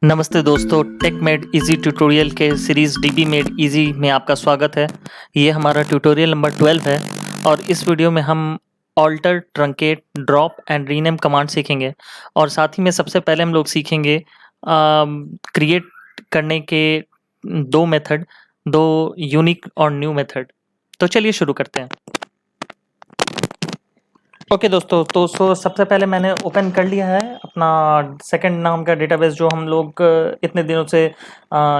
नमस्ते दोस्तों, take made easy tutorial के सीरीज़ डीबी मेड इजी में आपका स्वागत है। ये हमारा ट्यूटोरियल नंबर 12 है और इस वीडियो में हम alter, truncate, drop and rename command सीखेंगे और साथ ही में सबसे पहले हम लोग सीखेंगे क्रिएट करने के दो मेथड, दो यूनिक और न्यू मेथड। तो चलिए शुरू करते हैं। ओके दोस्तों, तो सबसे पहले मैंने ओपन कर लिया है अपना सेकंड नाम का डेटाबेस जो हम लोग इतने दिनों से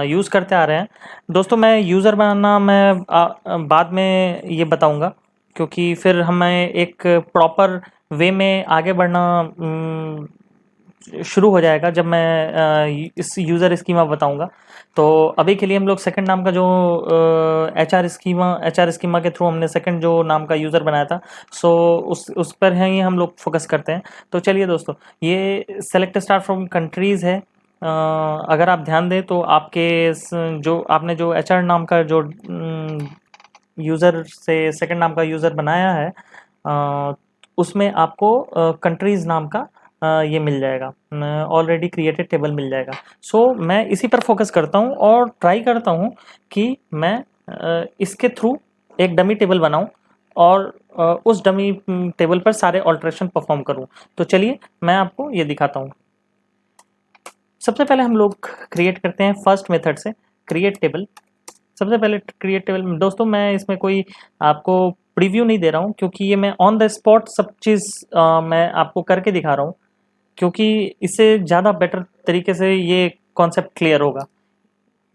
यूज़ करते आ रहे हैं। दोस्तों मैं यूज़र बनाना बाद में ये बताऊंगा, क्योंकि फिर हमें एक प्रॉपर वे में आगे बढ़ना शुरू हो जाएगा जब मैं इस यूज़र स्कीमा बताऊंगा। तो अभी के लिए हम लोग सेकंड नाम का जो एच आर स्कीमा के थ्रू हमने सेकंड जो नाम का यूज़र बनाया था, सो उस पर है ही हम लोग फोकस करते हैं। तो चलिए दोस्तों, ये सेलेक्ट स्टार फ्रॉम कंट्रीज़ है। अगर आप ध्यान दें तो जो आपने जो एच आर नाम का जो यूज़र से सेकंड नाम का यूज़र बनाया है, उसमें आपको कंट्रीज़ नाम का ये मिल जाएगा, ऑलरेडी क्रिएटेड टेबल मिल जाएगा। सो मैं इसी पर फोकस करता हूँ और ट्राई करता हूँ कि मैं इसके थ्रू एक डमी टेबल बनाऊँ और उस डमी टेबल पर सारे ऑल्ट्रेशन परफॉर्म करूँ। तो चलिए मैं आपको ये दिखाता हूँ। सबसे पहले हम लोग क्रिएट करते हैं फर्स्ट मेथड से क्रिएट टेबल। सबसे पहले क्रिएट टेबल में दोस्तों मैं इसमें कोई आपको प्रीव्यू नहीं दे रहा हूँ, क्योंकि ये मैं ऑन द स्पॉट सब चीज़ मैं आपको करके दिखा रहा हूँ, क्योंकि इससे ज़्यादा बेटर तरीके से ये कॉन्सेप्ट क्लियर होगा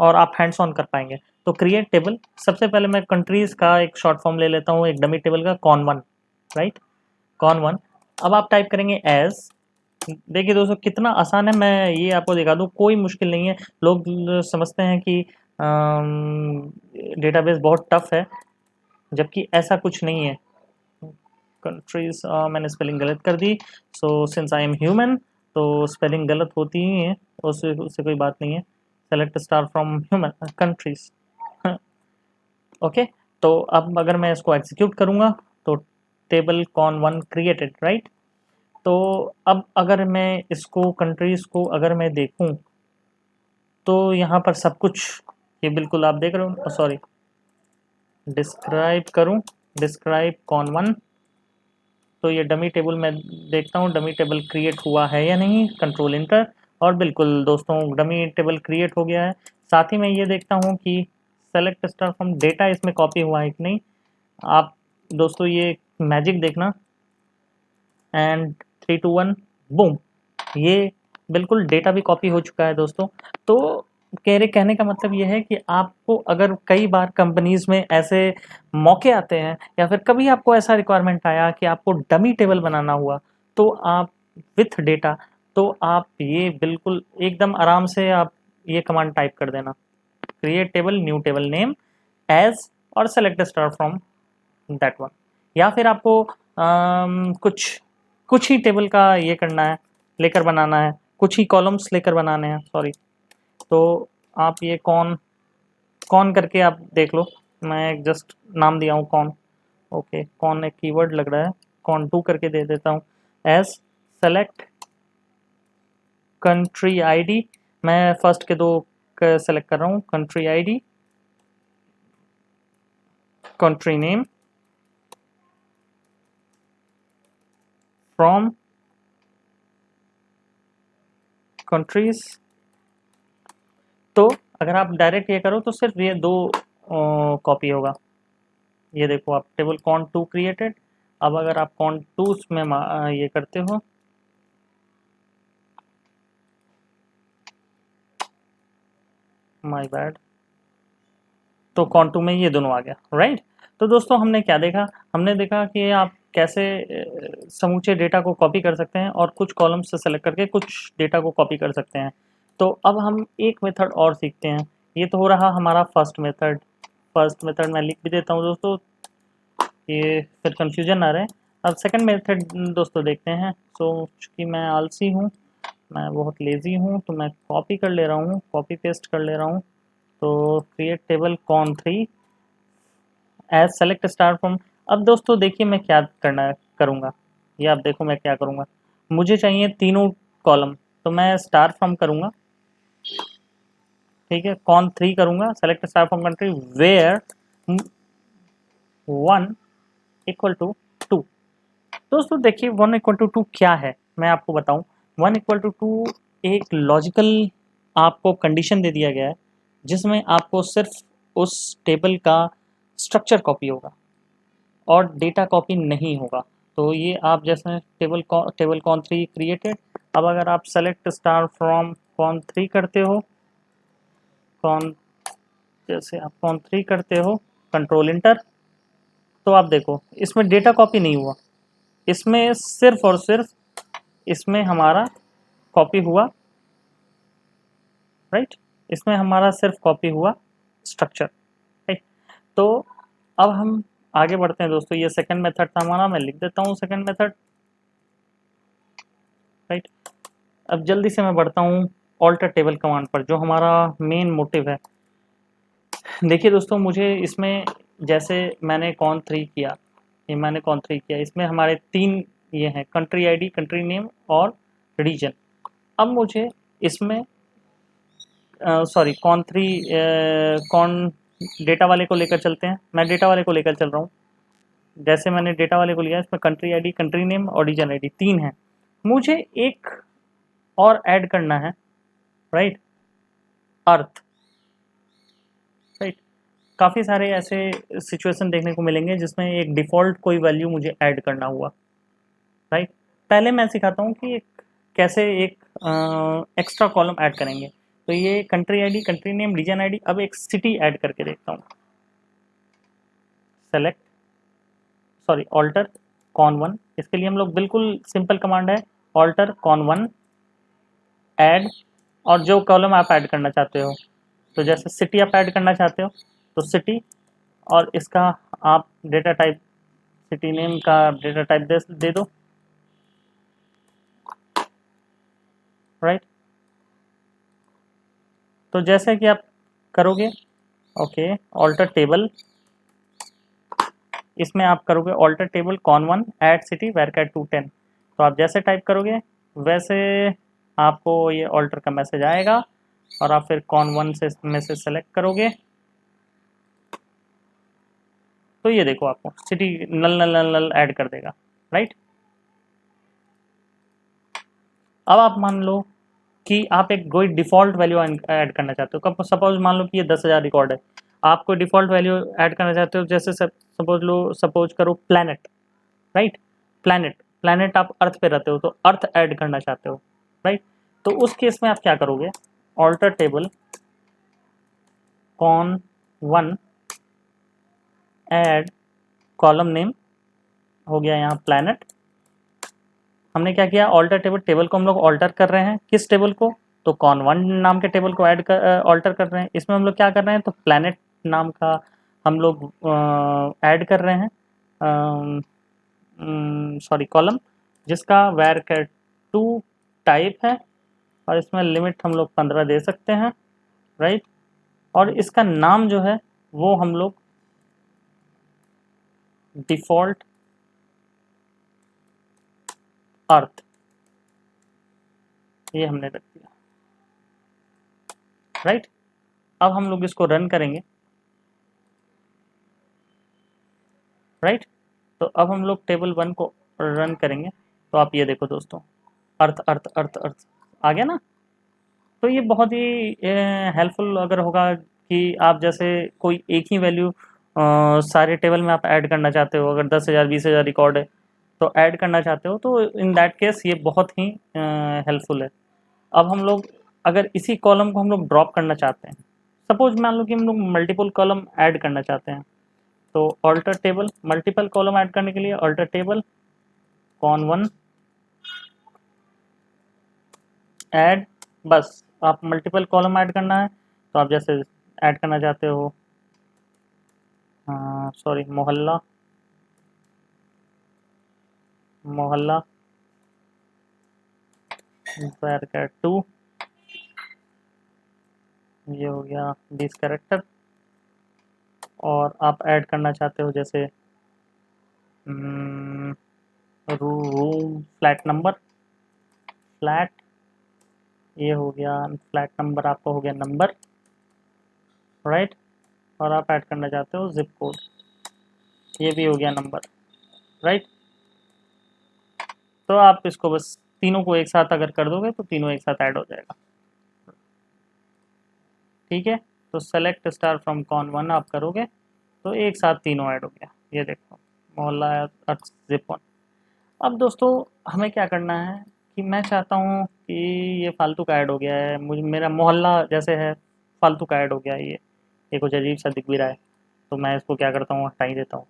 और आप हैंड्स ऑन कर पाएंगे। तो क्रिएट टेबल, सबसे पहले मैं कंट्रीज़ का एक शॉर्ट फॉर्म ले लेता हूँ, एक डमी टेबल का कॉन1, राइट, कॉन1। अब आप टाइप करेंगे एज। देखिए दोस्तों कितना आसान है, मैं ये आपको दिखा दूँ, कोई मुश्किल नहीं है। लोग समझते हैं कि डेटाबेस बहुत टफ है, जबकि ऐसा कुछ नहीं है। कंट्रीज मैंने स्पेलिंग गलत कर दी, so since I am human तो स्पेलिंग गलत होती ही है, उससे उससे कोई बात नहीं है। Select star from human countries. Okay, तो अब अगर मैं इसको एग्जीक्यूट करूँगा तो टेबल कॉन1 क्रिएटेड, राइट। तो अब अगर मैं इसको कंट्रीज को अगर मैं देखूं तो यहाँ पर सब कुछ ये बिल्कुल आप देख रहे हो। सॉरी, डिस्क्राइब करूं, डिस्क्राइब कॉन1। तो ये डमी टेबल मैं देखता हूँ डमी टेबल क्रिएट हुआ है या नहीं, कंट्रोल इंटर, और बिल्कुल दोस्तों डमी टेबल क्रिएट हो गया है। साथ ही मैं ये देखता हूँ कि सेलेक्ट स्टार फ्रॉम डेटा इसमें कॉपी हुआ है कि नहीं। आप दोस्तों ये मैजिक देखना, एंड 3 2 1 बूम, ये बिल्कुल डेटा भी कॉपी हो चुका है दोस्तों। तो कहने का मतलब ये है कि आपको अगर कई बार कंपनीज में ऐसे मौके आते हैं या फिर कभी आपको ऐसा रिक्वायरमेंट आया कि आपको डमी टेबल बनाना हुआ, तो आप विथ डेटा, तो आप ये बिल्कुल एकदम आराम से आप ये कमांड टाइप कर देना, create table, new table name, age, और select star from that one. या फिर आपको कुछ कुछ ही टेबल का ये करना है, लेकर बनाना है, कुछ ही कॉलम्स लेकर बनाने हैं, सॉरी। तो आप ये कौन कौन करके आप देख लो, मैं जस्ट नाम दिया हूँ कौन। ओके, कौन एक कीवर्ड लग रहा है, कौन2 करके दे देता हूँ। एज, सेलेक्ट कंट्री आईडी, मैं फर्स्ट के दो सेलेक्ट कर रहा हूँ, country ID, country name, from countries. तो अगर आप डायरेक्ट ये करो तो सिर्फ ये दो कॉपी होगा। ये देखो आप टेबल कॉन2 क्रिएटेड। अब अगर आप कॉन2 में ये करते हो, माय बैड, तो कॉन2 में ये दोनों आ गया, राइट। तो दोस्तों हमने क्या देखा, हमने देखा कि आप कैसे समूचे डेटा को कॉपी कर सकते हैं और कुछ कॉलम से सेलेक्ट करके कुछ डेटा को कॉपी कर सकते हैं। तो अब हम एक मेथड और सीखते हैं। ये तो हो रहा हमारा फर्स्ट मेथड। फर्स्ट मेथड मैं लिख भी देता हूँ दोस्तों, ये फिर कंफ्यूजन आ रहा है। अब सेकंड मेथड दोस्तों देखते हैं। सो चूँकि मैं आलसी हूँ, मैं बहुत लेज़ी हूँ, तो मैं कॉपी कर ले रहा हूँ, कॉपी पेस्ट कर ले रहा हूँ। तो क्रिएट टेबल कॉन3 एज सेलेक्ट स्टार फ्रॉम। अब दोस्तों देखिए मैं क्या करूँगा, ये आप देखो मैं क्या करूँगा। मुझे चाहिए तीनों कॉलम, तो मैं स्टार फ्रॉम करूँगा, ठीक है, कॉन 3 करूंगा, select star from country where 1 equal to 2। दोस्तों देखिए 1 इक्वल टू 2 क्या है, मैं आपको बताऊं। 1 इक्वल टू 2 एक लॉजिकल आपको कंडीशन दे दिया गया है, जिसमें आपको सिर्फ उस टेबल का स्ट्रक्चर कॉपी होगा और डेटा कॉपी नहीं होगा। तो ये आप जैसे टेबल कॉन 3 क्रिएटेड, अब अगर आप सेलेक्ट स्टार फ्रॉम कॉन 3 करते हो, कॉन जैसे आप कॉन 3 करते हो, कंट्रोल इंटर, तो आप देखो इसमें डेटा कॉपी नहीं हुआ, इसमें सिर्फ और सिर्फ इसमें हमारा कॉपी हुआ, राइट, इसमें हमारा सिर्फ कॉपी हुआ स्ट्रक्चर, राइट। तो अब हम आगे बढ़ते हैं दोस्तों, ये सेकंड मेथड था हमारा, मैं लिख देता हूँ सेकंड मेथड, राइट। अब जल्दी से मैं बढ़ता हूँ ऑल्टर टेबल कमांड पर, जो हमारा मेन मोटिव है। देखिए दोस्तों, मुझे इसमें जैसे मैंने कॉन 3 किया, ये मैंने कॉन 3 किया, इसमें हमारे 3 ये हैं, कंट्री आईडी, कंट्री नेम और रीजन। अब मुझे इसमें सॉरी कॉन 3 कॉन डेटा वाले को लेकर चलते हैं, मैं डेटा वाले को लेकर चल रहा हूँ। जैसे मैंने डेटा वाले को लिया, इसमें कंट्री आईडी, कंट्री नेम और रीजन आईडी 3 है, मुझे एक और ऐड करना है, राइट, अर्थ, राइट। काफ़ी सारे ऐसे सिचुएशन देखने को मिलेंगे जिसमें एक डिफ़ॉल्ट कोई वैल्यू मुझे ऐड करना हुआ, राइट। पहले मैं सिखाता हूँ कि कैसे एक एक्स्ट्रा कॉलम ऐड करेंगे। तो ये country ID, country name, region ID, अब एक सिटी ऐड करके देखता हूँ। सेलेक्ट सॉरी ऑल्टर कॉन 1, इसके लिए हम लोग बिल्कुल सिंपल कमांड है, ऑल्टर कॉन 1 ऐड, और जो कॉलम आप ऐड करना चाहते हो, तो जैसे सिटी आप ऐड करना चाहते हो तो सिटी, और इसका आप डेटा टाइप, सिटी नेम का डेटा टाइप दे दो, राइट। तो जैसे कि आप करोगे, ओके, ऑल्टर टेबल, इसमें आप करोगे alter table con 1 add city वेरकैट 210, तो आप जैसे टाइप करोगे वैसे आपको ये ऑल्टर का मैसेज आएगा, और आप फिर कॉन 1 से में से सेलेक्ट करोगे, तो ये देखो आपको सिटी नल नल नल नल ऐड कर देगा, राइट। अब आप मान लो कि आप एक कोई डिफ़ॉल्ट वैल्यू ऐड करना चाहते हो, कब सपोज मान लो कि ये 10,000 रिकॉर्ड है, आप कोई डिफ़ॉल्ट वैल्यू ऐड करना चाहते हो, जैसे सपोज करो प्लैनेट, राइट, प्लैनेट, प्लैनेट आप अर्थ पे रहते हो तो अर्थ ऐड करना चाहते हो, राइट। तो उस केस में आप क्या करोगे, alter table con 1 add column name, हो गया यहाँ प्लैनेट। हमने क्या किया, ऑल्टर टेबल, टेबल को हम लोग ऑल्टर कर रहे हैं, किस टेबल को, तो कॉन 1 नाम के टेबल को ऐड कर ऑल्टर कर रहे हैं, इसमें हम लोग क्या कर रहे हैं, तो प्लैनेट नाम का हम लोग ऐड कर रहे हैं, सॉरी कॉलम, जिसका वैरकैट 2 टाइप है, और इसमें लिमिट हम लोग 15 दे सकते हैं, राइट। और इसका नाम जो है वो हम लोग डिफ़ॉल्ट अर्थ, ये हमने रख दिया, राइट। अब हम लोग इसको रन करेंगे, राइट। तो अब हम लोग टेबल 1 को रन करेंगे, तो आप ये देखो दोस्तों, अर्थ अर्थ अर्थ अर्थ आ गया ना। तो ये बहुत ही हेल्पफुल अगर होगा कि आप जैसे कोई एक ही वैल्यू सारे टेबल में आप ऐड करना चाहते हो, अगर 10,000 20,000 रिकॉर्ड है तो ऐड करना चाहते हो, तो इन दैट केस ये बहुत ही हेल्पफुल है। अब हम लोग अगर इसी कॉलम को हम लोग ड्रॉप करना चाहते हैं, सपोज मान लो कि हम लोग मल्टीपल कॉलम ऐड करना चाहते हैं, तो alter table, multiple column add करने के लिए ऑल्टर टेबल कॉन 1 ऐड, बस आप मल्टीपल कॉलम ऐड करना है, तो आप जैसे ऐड करना चाहते हो, सॉरी मोहल्ला, मोहल्ला बैरकैट 2, ये हो गया 20 कैरेक्टर, और आप ऐड करना चाहते हो जैसे रूम फ्लैट नंबर, फ्लैट, ये हो गया फ्लैट नंबर, आपका हो गया नंबर, राइट, और आप ऐड करना चाहते हो जिप कोड, ये भी हो गया नंबर, राइट। तो आप इसको बस तीनों को एक साथ अगर कर दोगे तो तीनों एक साथ ऐड हो जाएगा, ठीक है। तो select star from con one आप करोगे तो एक साथ तीनों ऐड हो गया, ये देखो मोहल्ला जिप वन। अब दोस्तों हमें क्या करना है कि मैं चाहता हूँ कि ये फालतू का ऐड हो गया है, मुझे मेरा मोहल्ला जैसे है फालतू का ऐड हो गया है, ये कुछ अजीब सा दिख भी रहा है, तो मैं इसको क्या करता हूँ, हटा ही देता हूँ।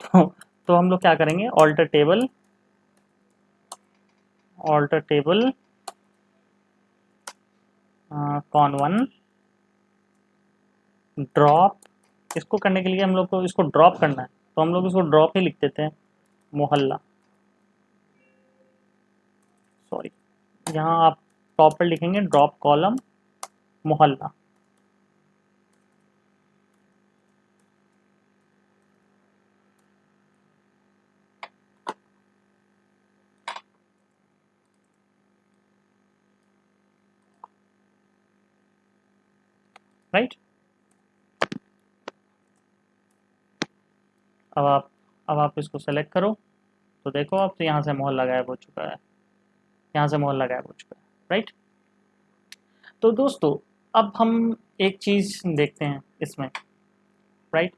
तो, तो हम लोग क्या करेंगे, alter table con one drop, इसको करने के लिए हम लोग को इसको ड्रॉप करना है, तो हम लोग इसको ड्रॉप ही लिख देते हैं, मोहल्ला, सॉरी, यहाँ आप टॉप पर लिखेंगे ड्रॉप कॉलम मोहल्ला, राइट। अब आप इसको सेलेक्ट करो, तो देखो अब तो यहाँ से मोहल्ला गायब हो चुका है, यहाँ से मोहल्ला गायब हो चुका है, राइट। तो दोस्तों अब हम एक चीज़ देखते हैं इसमें, राइट।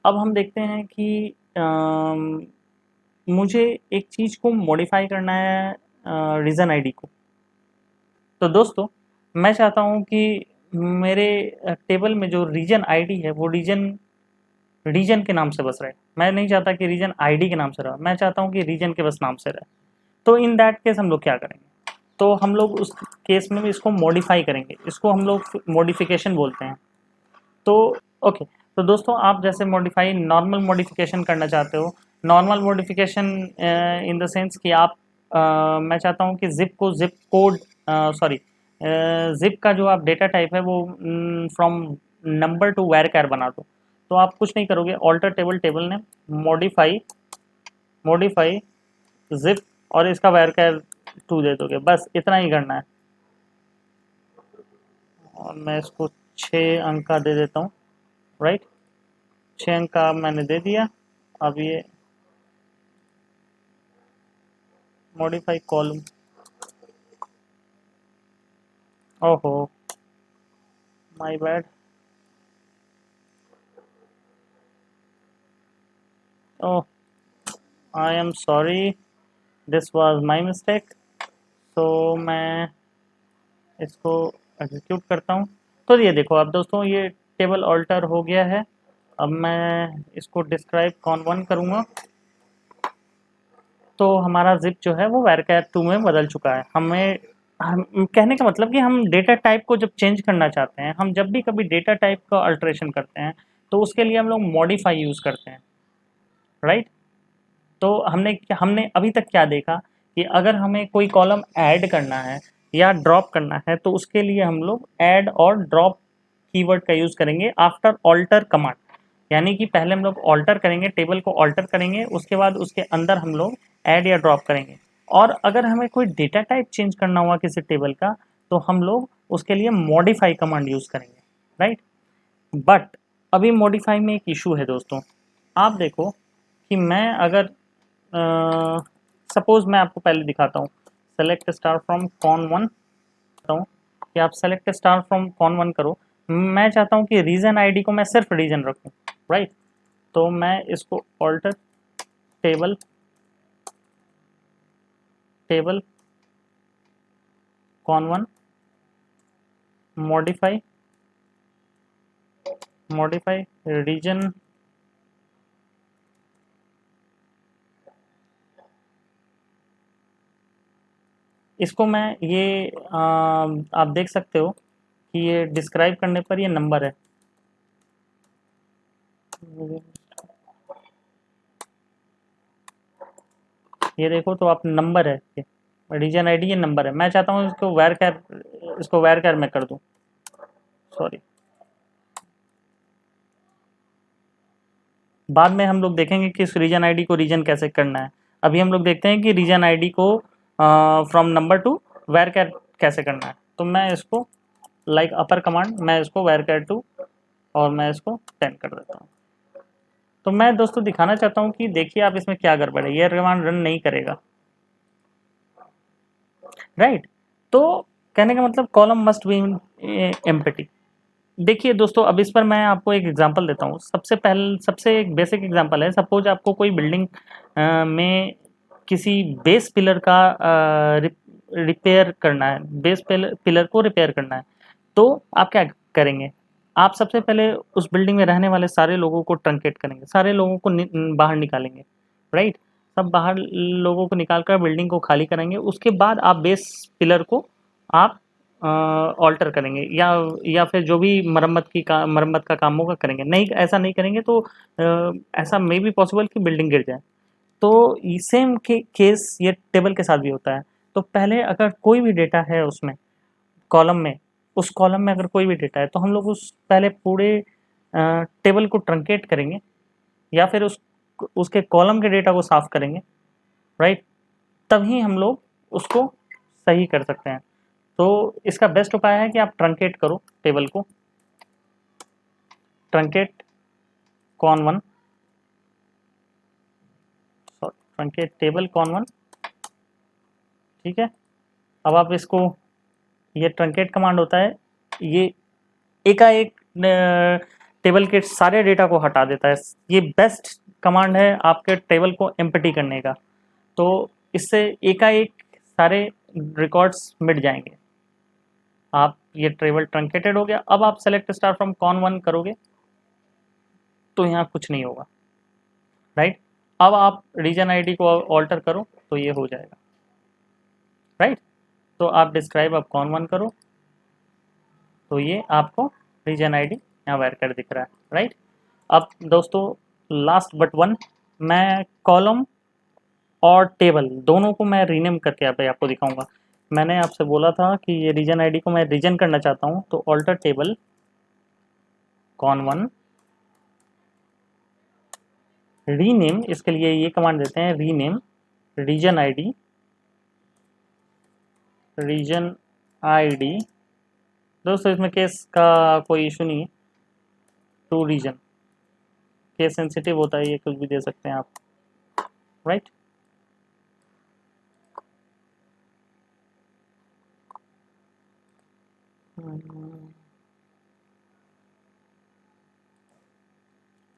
अब हम देखते हैं कि मुझे एक चीज़ को मॉडिफाई करना है, रीज़न आईडी को। तो दोस्तों मैं चाहता हूँ कि मेरे टेबल में जो रीजन आईडी है वो रीजन रीजन के नाम से बस रहे, मैं नहीं चाहता कि रीजन आईडी के नाम से रहे, मैं चाहता हूँ कि रीजन के बस नाम से रहे। तो इन दैट केस हम लोग क्या करेंगे, तो हम लोग उस केस में भी इसको मॉडिफाई करेंगे, इसको हम लोग मॉडिफिकेशन बोलते हैं। तो ओके, तो दोस्तों आप जैसे मॉडिफाई नॉर्मल मॉडिफिकेशन करना चाहते हो, normal modification in the sense कि आप मैं चाहता हूँ कि जिप को जिप कोड, सॉरी, जिप का जो आप डेटा टाइप है वो फ्रॉम नंबर टू वैर बना दो। तो आप कुछ नहीं करोगे, ऑल्टर टेबल टेबल ने मॉडिफाई जिप और इसका वैर टू दे दोगे, बस इतना ही करना है। और मैं इसको 6 अंक का दे देता हूँ, राइट, 6 अंक का मैंने दे दिया। अब ये मॉडिफाई कॉलम, ओहो my bad, oh I am sorry, this was my mistake. तो मैं इसको एग्जीक्यूट करता हूँ। तो ये देखो अब दोस्तों ये टेबल ऑल्टर हो गया है। अब मैं इसको डिस्क्राइब कॉन वन करूँगा, तो हमारा जिप जो है वो वैरकैर टू में बदल चुका है। हम कहने का मतलब कि हम डेटा टाइप को जब चेंज करना चाहते हैं, हम जब भी कभी डेटा टाइप का अल्ट्रेशन करते हैं तो उसके लिए हम लोग मॉडिफाई यूज़ करते हैं, राइट। तो हमने हमने अभी तक क्या देखा कि अगर हमें कोई कॉलम ऐड करना है या ड्रॉप करना है तो उसके लिए हम लोग ऐड और ड्रॉप कीवर्ड का यूज़ करेंगे आफ्टर ऑल्टर कमांड। यानी कि पहले हम लोग ऑल्टर करेंगे, टेबल को ऑल्टर करेंगे, उसके बाद उसके अंदर हम लोग ऐड या ड्रॉप करेंगे। और अगर हमें कोई डेटा टाइप चेंज करना हुआ किसी टेबल का तो हम लोग उसके लिए मॉडिफाई कमांड यूज़ करेंगे, राइट। बट अभी मॉडिफाई में एक इशू है दोस्तों। आप देखो कि मैं अगर सपोज मैं आपको पहले दिखाता हूँ, select star from con one करता हूँ कि आप select star from con one करो। मैं चाहता हूँ कि रीजन आईडी को मैं सिर्फ रीजन रखूँ, राइट। तो मैं इसको alter table table con one modify region, इसको मैं ये आप देख सकते हो कि ये डिस्क्राइब करने पर ये नंबर है, ये देखो तो आप नंबर है, ये रीजन आईडी ये नंबर है। मैं चाहता हूँ इसको वैर कैर में कर दूँ, सॉरी। बाद में हम लोग देखेंगे कि इस रीजन आईडी को रीजन कैसे करना है। अभी हम लोग देखते हैं कि रीजन आईडी को फ्रॉम नंबर टू वैर कैर कैसे करना है। तो मैं इसको लाइक अपर कमांड मैं इसको वैर कैर टू और मैं इसको 10 कर देता हूँ। तो मैं दोस्तों दिखाना चाहता हूँ कि देखिए आप इसमें क्या गड़बड़ है, ये कमांड रन नहीं करेगा, राइट। तो कहने का मतलब कॉलम मस्ट बी एम्प्टी। देखिए दोस्तों, अब इस पर मैं आपको एक एग्जांपल देता हूँ। सबसे एक बेसिक एग्जांपल है, सपोज आपको कोई बिल्डिंग में किसी बेस पिलर का रिपेयर करना है, बेस पिलर को रिपेयर करना है। तो आप क्या करेंगे, आप सबसे पहले उस बिल्डिंग में रहने वाले सारे लोगों को ट्रंकेट करेंगे, सारे लोगों को बाहर निकालेंगे, राइट। सब बाहर लोगों को निकाल कर बिल्डिंग को खाली करेंगे। उसके बाद आप बेस पिलर को आप ऑल्टर करेंगे, या फिर जो भी मरम्मत का काम होगा करेंगे। नहीं, ऐसा नहीं करेंगे तो ऐसा मे बी पॉसिबल कि बिल्डिंग गिर जाए। तो सेम केस ये टेबल के साथ भी होता है। तो पहले अगर कोई भी डेटा है उसमें कॉलम में, उस कॉलम में अगर कोई भी डेटा है तो हम लोग उस पहले पूरे टेबल को ट्रंकेट करेंगे, या फिर उसके कॉलम के डेटा को साफ करेंगे, राइट। तभी हम लोग उसको सही कर सकते हैं। तो इसका बेस्ट उपाय है कि आप ट्रंकेट करो टेबल को, truncate con one, sorry truncate table con one, ठीक है। अब आप इसको, ये ट्रंकेट कमांड होता है, ये एकाएक टेबल के सारे डेटा को हटा देता है। ये बेस्ट कमांड है आपके टेबल को एम्प्टी करने का। तो इससे एकाएक सारे रिकॉर्ड्स मिट जाएंगे। आप, ये टेबल ट्रंकेटेड हो गया। अब आप select star from con one करोगे तो यहाँ कुछ नहीं होगा, राइट। अब आप रीजन आईडी को ऑल्टर करो तो ये हो जाएगा, राइट। तो आप डिस्क्राइब अब कॉन वन करो तो ये आपको रीजन आईडी यहाँ वायर कर दिख रहा है, राइट। अब दोस्तों लास्ट बट वन, मैं कॉलम और टेबल दोनों को मैं रीनेम करके यहाँ पे आपको दिखाऊंगा। मैंने आपसे बोला था कि ये रीजन आईडी को मैं रीजन करना चाहता हूँ, तो alter table con one rename, इसके लिए ये कमांड देते हैं rename region ID, region ID. दोस्तों इसमें केस का कोई इशू नहीं है, टू रीजन, केस सेंसिटिव होता है, ये कुछ भी दे सकते हैं आप, राइट।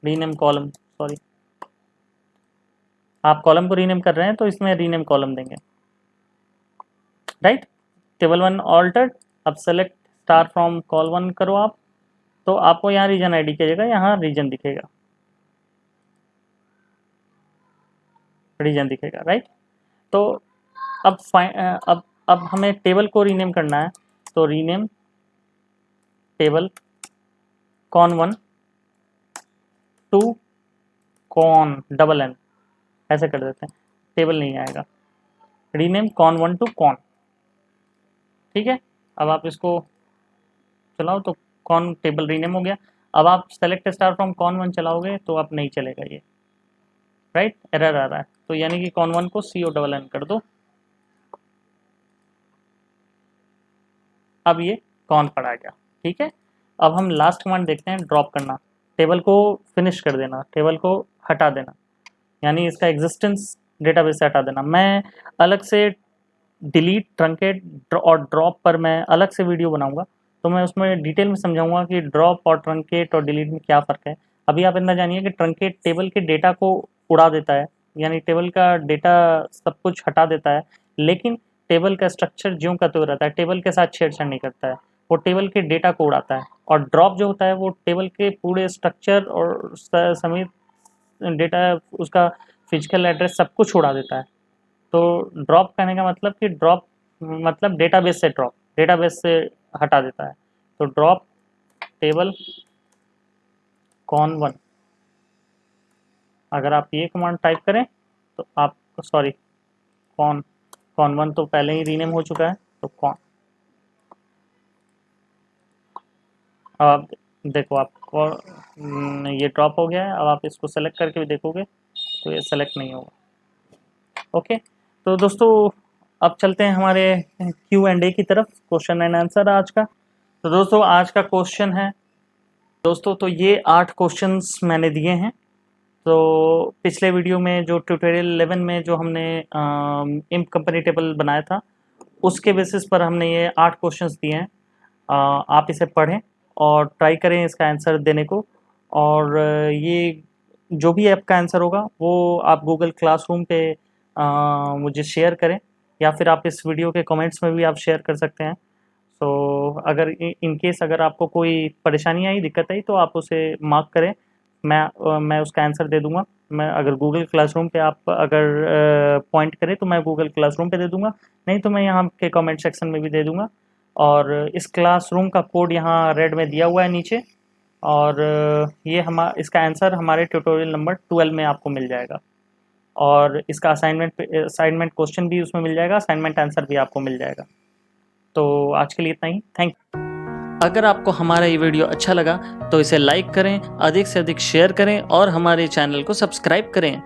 रीनेम कॉलम, सॉरी, आप कॉलम को रीनेम कर रहे हैं तो इसमें रीनेम कॉलम देंगे, राइट। Table one altered. अब select star from call one करो आप, तो आपको यहाँ रीजन आईडी की जगह यहाँ रीजन दिखेगा, रीजन दिखेगा, राइट। तो अब अब हमें टेबल को रीनेम करना है, तो rename table con one to con double N, ऐसे कर देते हैं, टेबल नहीं आएगा, rename con one to con, ठीक है। अब आप इसको चलाओ तो कॉन टेबल रीनेम हो गया। अब आप select star from con one चलाओगे तो अब नहीं चलेगा ये, राइट, एरर आ रहा है। तो यानी कि कॉन वन को सी ओ डबल एन कर दो। अब ये कॉन पर आ गया, ठीक है। अब हम लास्ट कमांड देखते हैं, ड्रॉप करना, टेबल को फिनिश कर देना, टेबल को हटा देना, यानी इसका एग्जिस्टेंस डेटाबेस से हटा देना। मैं अलग से डिलीट, ट्रंकेट और ड्रॉप पर मैं अलग से वीडियो बनाऊंगा, तो मैं उसमें डिटेल में समझाऊंगा कि ड्रॉप और ट्रंकेट और डिलीट में क्या फ़र्क है। अभी आप इतना जानिए कि ट्रंकेट टेबल के डेटा को उड़ा देता है, यानी टेबल का डेटा सब कुछ हटा देता है, लेकिन टेबल का स्ट्रक्चर ज्यों का त्यों रहता है, टेबल के साथ छेड़छाड़ नहीं करता है, वो टेबल के डेटा को उड़ाता है। और ड्रॉप जो होता है वो टेबल के पूरे स्ट्रक्चर और समेत डेटा, उसका फिजिकल एड्रेस सब कुछ उड़ा देता है। तो ड्रॉप करने का मतलब कि ड्रॉप मतलब डेटाबेस से ड्रॉप, डेटाबेस से हटा देता है। तो ड्रॉप टेबल कॉन वन, अगर आप ये कमांड टाइप करें तो आप, सॉरी, कॉन कॉन वन तो पहले ही रीनेम हो चुका है, तो कॉन। अब आप देखो, आपको ये ड्रॉप हो गया है। अब आप इसको सेलेक्ट करके भी देखोगे तो ये सेलेक्ट नहीं होगा, ओके। तो दोस्तों अब चलते हैं हमारे Q&A की तरफ, क्वेश्चन एंड आंसर आज का। तो दोस्तों आज का क्वेश्चन है दोस्तों तो ये 8 क्वेश्चंस मैंने दिए हैं। तो पिछले वीडियो में जो ट्यूटोरियल 11 में जो हमने इम्प कंपनी टेबल बनाया था, उसके बेसिस पर हमने ये 8 क्वेश्चंस दिए हैं। आप इसे पढ़ें और ट्राई करें इसका आंसर देने को। और ये जो भी आपका आंसर होगा वो आप गूगल क्लासरूम पे मुझे शेयर करें, या फिर आप इस वीडियो के कमेंट्स में भी आप शेयर कर सकते हैं। सो अगर इन केस अगर आपको कोई परेशानी आई, दिक्कत आई, तो आप उसे मार्क करें। मैं उसका आंसर दे दूंगा। मैं अगर गूगल क्लासरूम पे आप अगर पॉइंट करें तो मैं गूगल क्लासरूम पे दे दूंगा, नहीं तो मैं यहाँ के कमेंट सेक्शन में भी दे दूंगा। और इस क्लासरूम का कोड यहाँ रेड में दिया हुआ है नीचे। और ये इसका आंसर हमारे ट्यूटोरियल नंबर 12 में आपको मिल जाएगा। और इसका असाइनमेंट क्वेश्चन भी उसमें मिल जाएगा, असाइनमेंट आंसर भी आपको मिल जाएगा। तो आज के लिए इतना ही। Thank you. अगर आपको हमारा ये वीडियो अच्छा लगा तो इसे लाइक करें, अधिक से अधिक शेयर करें और हमारे चैनल को सब्सक्राइब करें।